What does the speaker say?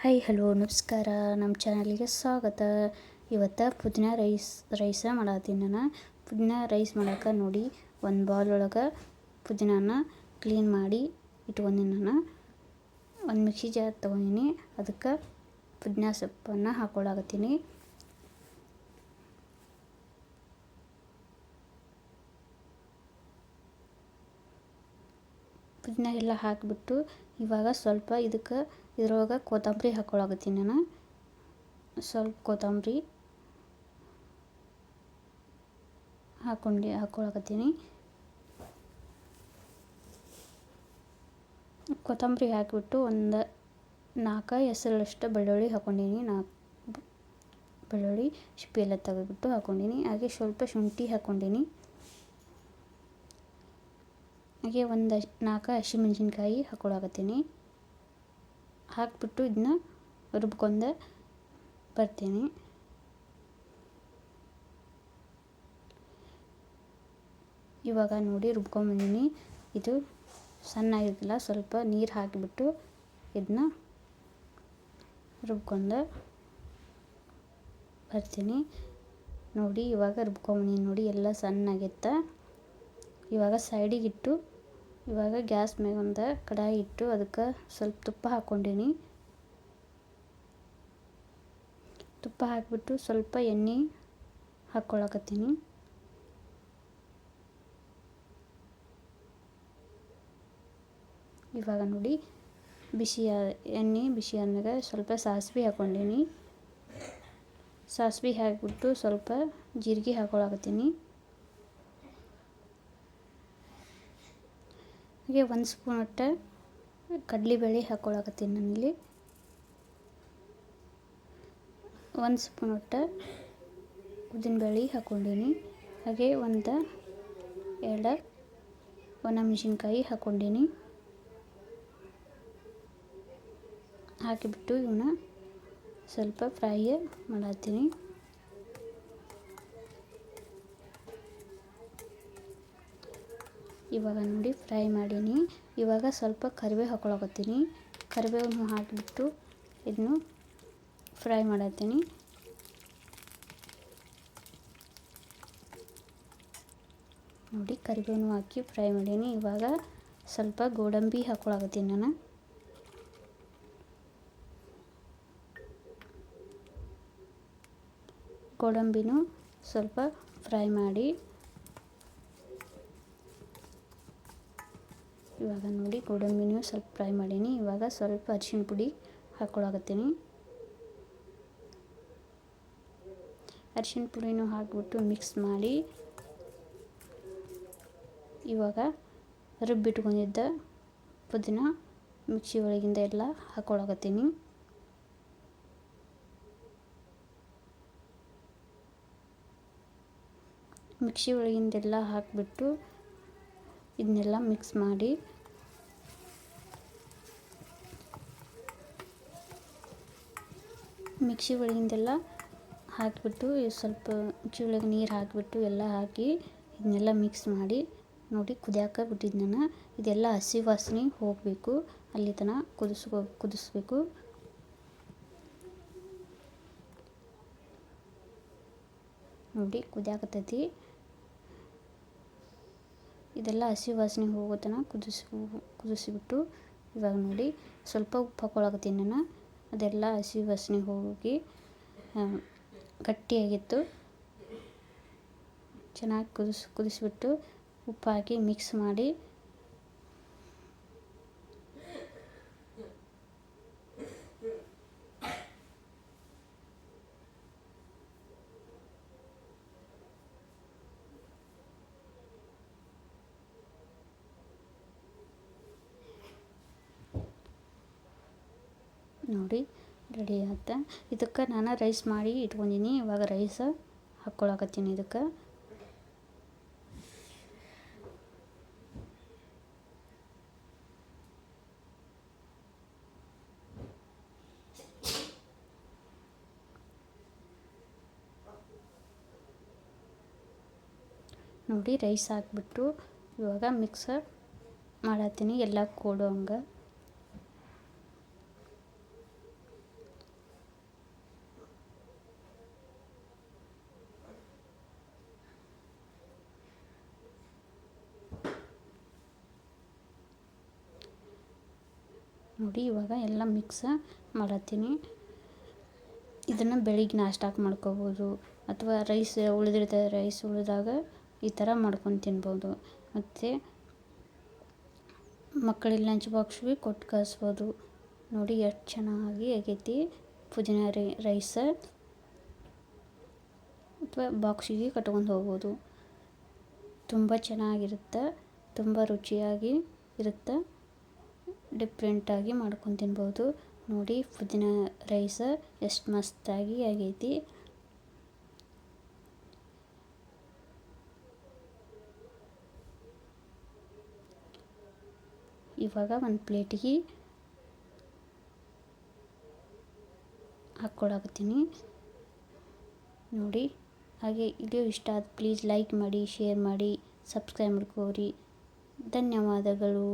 Hi hello ನಮಸ್ಕಾರ. ನಮ್ಮ ಚಾನಲ್ಗೆ ಸ್ವಾಗತ. ಇವತ್ತು ಪುದೀನ ರೈಸ ಮಾಡತ್ತೀನಿ. ನಾನು ಪುದೀನ ರೈಸ್ ಮಾಡೋಕೆ ನೋಡಿ ಒಂದು ಬೌಲ್ ಒಳಗೆ ಪುದೀನಾನ ಕ್ಲೀನ್ ಮಾಡಿ ಇಟ್ಕೊಂಡಿನಿ. ನಾನು ಒಂದು ಮಿಕ್ಸಿ ಜಾರ್ ತೊಗೊಂಡಿನಿ. ಅದಕ್ಕೆ ಪುದೀನ ಸೊಪ್ಪನ್ನು ಹಾಕೊಳ್ಳಾಕತ್ತೀನಿ. ಪುದೀನ ಎಲ್ಲ ಹಾಕಿಬಿಟ್ಟು ಇವಾಗ ಸ್ವಲ್ಪ ಇದ್ರೊಳಗೆ ಕೊತ್ತಂಬರಿ ಹಾಕೊಳ್ಳಾಕತ್ತೀನಿ. ನಾನು ಸ್ವಲ್ಪ ಕೊತ್ತಂಬರಿ ಹಾಕೊಳ್ಳಾಕತ್ತೀನಿ. ಕೊತ್ತಂಬರಿ ಹಾಕಿಬಿಟ್ಟು ಒಂದು 4 ಎಸಳಷ್ಟು ಬೆಳ್ಳುಳ್ಳಿ ಹಾಕ್ಕೊಂಡಿನಿ. 4 ಬೆಳ್ಳುಳ್ಳಿ ಸಿಪ್ಪೆ ಎಲ್ಲ ತೆಗೆದುಬಿಟ್ಟು ಹಾಕ್ಕೊಂಡಿನಿ. ಹಾಗೆ ಸ್ವಲ್ಪ ಶುಂಠಿ ಹಾಕ್ಕೊಂಡಿನಿ. ಹಾಗೆ ಒಂದು 4 ಹಸಿಮೆಣಸಿನ್ಕಾಯಿ ಹಾಕೊಳ್ಳಾಕತ್ತೀನಿ. ಹಾಕಿಬಿಟ್ಟು ಇದನ್ನ ರುಬ್ಕೊಂಡು ಬರ್ತೀನಿ. ಇವಾಗ ನೋಡಿ ರುಬ್ಕೊಂಡ್ಬಂದಿನಿ. ಇದು ಸಣ್ಣಾಗಿರಲಿಲ್ಲ, ಸ್ವಲ್ಪ ನೀರು ಹಾಕಿಬಿಟ್ಟು ಇದನ್ನ ರುಬ್ಕೊಂಡು ಬರ್ತೀನಿ. ನೋಡಿ ಇವಾಗ ರುಬ್ಕೊಂಡ್ಬಂದಿನಿ. ನೋಡಿ ಎಲ್ಲ ಸಣ್ಣಾಗಿತ್ತ. ಇವಾಗ ಸೈಡಿಗಿಟ್ಟು ಇವಾಗ ಗ್ಯಾಸ್ ಮೇಲೆ ಒಂದು ಕಡಾಯಿ ಇಟ್ಟು ಅದಕ್ಕೆ ಸ್ವಲ್ಪ ತುಪ್ಪ ಹಾಕ್ಕೊಂಡಿನಿ. ತುಪ್ಪ ಹಾಕಿಬಿಟ್ಟು ಸ್ವಲ್ಪ ಎಣ್ಣೆ ಹಾಕ್ಕೊಳ್ಳಾಕತ್ತೀನಿ. ಇವಾಗ ನೋಡಿ ಎಣ್ಣೆ ಬಿಸಿ ಆದ್ಮೇಲೆ ಸ್ವಲ್ಪ ಸಾಸಿವೆ ಹಾಕ್ಕೊಂಡಿನಿ. ಸಾಸಿವೆ ಹಾಕಿಬಿಟ್ಟು ಸ್ವಲ್ಪ ಜೀರಿಗೆ ಹಾಕ್ಕೊಳ್ಳಾಕತ್ತೀನಿ. ಹಾಗೆ 1 ಸ್ಪೂನ್ ಅಷ್ಟು ಕಡಲೆಬೇಳೆ ಹಾಕ್ಕೊಳ್ಳಾಕತ್ತೀನಿ. ನಾನಿಲ್ಲಿ 1 ಸ್ಪೂನ್ ಅಷ್ಟು ಉದ್ದಿನಬೇಳೆ ಹಾಕ್ಕೊಂಡಿನಿ. ಹಾಗೆ 2 ಒಣಮೆಣಸಿನ್ಕಾಯಿ ಹಾಕ್ಕೊಂಡಿನಿ. ಹಾಕಿಬಿಟ್ಟು ಇವನ್ನ ಸ್ವಲ್ಪ ಫ್ರೈ ಮಾಡತ್ತೀನಿ. ಇವಾಗ ನೋಡಿ ಫ್ರೈ ಮಾಡೀನಿ. ಇವಾಗ ಸ್ವಲ್ಪ ಕರಿಬೇವು ಹಾಕ್ಕೊಳ್ಳಾಕತ್ತೀನಿ. ಕರಿಬೇವನ್ನು ಹಾಕಿಬಿಟ್ಟು ಇದನ್ನು ಫ್ರೈ ಮಾಡತ್ತೀನಿ. ನೋಡಿ ಕರಿಬೇವನ್ನು ಹಾಕಿ ಫ್ರೈ ಮಾಡೀನಿ. ಇವಾಗ ಸ್ವಲ್ಪ ಗೋಡಂಬಿ ಹಾಕ್ಕೊಳ್ಳಾಕತ್ತೀನಿ. ನಾನು ಗೋಡಂಬಿನೂ ಸ್ವಲ್ಪ ಫ್ರೈ ಮಾಡಿ ಇವಾಗ ನೋಡಿ ಗೋಡಂಬಿನೂ ಸ್ವಲ್ಪ ಫ್ರೈ ಮಾಡೀನಿ. ಇವಾಗ ಸ್ವಲ್ಪ ಅರಿಶಿಣ ಪುಡಿ ಹಾಕ್ಕೊಳ್ಳಾಕತ್ತೀನಿ. ಅರಿಶಿಣ ಪುಡಿನೂ ಹಾಕಿಬಿಟ್ಟು ಮಿಕ್ಸ್ ಮಾಡಿ ಇವಾಗ ರುಬ್ಬಿಟ್ಕೊಂಡಿದ್ದ ಪುದೀನ ಮಿಕ್ಸಿ ಒಳಗಿಂದ ಎಲ್ಲ ಹಾಕ್ಕೊಳ್ಳಾಕತ್ತೀನಿ. ಮಿಕ್ಸಿ ಒಳಗಿಂದೆಲ್ಲ ಹಾಕಿಬಿಟ್ಟು ಇದನ್ನೆಲ್ಲ ಮಿಕ್ಸ್ ಮಾಡಿ ಮಿಕ್ಸಿ ಒಳಗಿಂದೆಲ್ಲ ಹಾಕಿಬಿಟ್ಟು ಸ್ವಲ್ಪ ಮಿಕ್ಸಿ ಒಳಗೆ ನೀರು ಹಾಕಿಬಿಟ್ಟು ಎಲ್ಲ ಹಾಕಿ ಇದನ್ನೆಲ್ಲ ಮಿಕ್ಸ್ ಮಾಡಿ ನೋಡಿ ಕುದಿಯಾಕ ಬಿಟ್ಟಿದ್ದು. ನಾನು ಇದೆಲ್ಲ ಹಸಿ ವಾಸನೆ ಹೋಗಬೇಕು, ಅಲ್ಲಿ ತನಕ ಕುದಿಸ್ಬೇಕು. ನೋಡಿ ಕುದಿಯಾಕತ್ತೈತಿ. ಇದೆಲ್ಲ ಹಸಿ ವಾಸನೆ ಹೋಗೋ ತನಕ ಕುದಿಸಿಬಿಟ್ಟು ಇವಾಗ ನೋಡಿ ಸ್ವಲ್ಪ ಉಪ್ಪು ಹಾಕ್ಕೊಳ್ಳಾಕತ್ತೀನಿ. ನಾನು ಅದೆಲ್ಲ ಹಸಿ ವಾಸನೆ ಹೋಗಿ ಗಟ್ಟಿಯಾಗಿತ್ತು. ಚೆನ್ನಾಗಿ ಕುದಿಸಿಬಿಟ್ಟು ಉಪ್ಪು ಹಾಕಿ ಮಿಕ್ಸ್ ಮಾಡಿ ನೋಡಿ ರೆಡಿ ಆಯ್ತು. ಇದಕ್ಕೆ ನಾನು ರೈಸ್ ಮಾಡಿ ಇಟ್ಕೊಂಡಿನಿ. ಇವಾಗ ರೈಸ್ ಹಾಕ್ಕೊಳ್ಳಾಕತ್ತೀನಿ. ಇದಕ್ಕೆ ನೋಡಿ ರೈಸ್ ಹಾಕಿಬಿಟ್ಟು ಇವಾಗ ಮಿಕ್ಸ್ ಮಾಡತ್ತೀನಿ ಎಲ್ಲ ಕೂಡೋ ಹಂಗೆ. ನೋಡಿ ಇವಾಗ ಎಲ್ಲ ಮಿಕ್ಸ್ ಮಾಡತ್ತೀನಿ. ಇದನ್ನು ಬೆಳಿಗ್ಗೆ ನಾಷ್ಟಾಕ್ಕೆ ಮಾಡ್ಕೋಬೋದು, ಅಥವಾ ರೈಸ್ ಉಳಿದಿರ್ತದೆ, ರೈಸ್ ಉಳಿದಾಗ ಈ ಥರ ಮಾಡ್ಕೊಂಡು ತಿನ್ಬೋದು. ಮತ್ತು ಮಕ್ಕಳಿಗೆ ಲಂಚ್ ಬಾಕ್ಸ್ಗೆ ಕೊಟ್ಟು ಕಳಿಸ್ಬೋದು. ನೋಡಿ ಎಷ್ಟು ಚೆನ್ನಾಗಿ ಆಗೈತಿ ಪುದೀನ ರೈಸ್. ಅಥವಾ ಬಾಕ್ಸಿಗೆ ಕಟ್ಕೊಂಡು ಹೋಗ್ಬೋದು. ತುಂಬ ಚೆನ್ನಾಗಿರುತ್ತೆ, ತುಂಬ ರುಚಿಯಾಗಿ ಇರುತ್ತೆ. ಡಿಫ್ರೆಂಟಾಗಿ ಮಾಡ್ಕೊಂಡು ತಿನ್ಬೋದು. ನೋಡಿ ಪುದೀನ ರೈಸ್ ಎಷ್ಟು ಮಸ್ತಾಗಿ ಆಗೈತಿ. ಇವಾಗ ಒಂದು ಪ್ಲೇಟಿಗೆ ಹಾಕ್ಕೊಳಕತ್ತೀನಿ. ನೋಡಿ ಹಾಗೆ ವಿಡಿಯೋ ಇಷ್ಟ ಆದ ಪ್ಲೀಸ್ ಲೈಕ್ ಮಾಡಿ, ಶೇರ್ ಮಾಡಿ, ಸಬ್ಸ್ಕ್ರೈಬ್ ಮಾಡ್ಕೋರಿ. ಧನ್ಯವಾದಗಳು.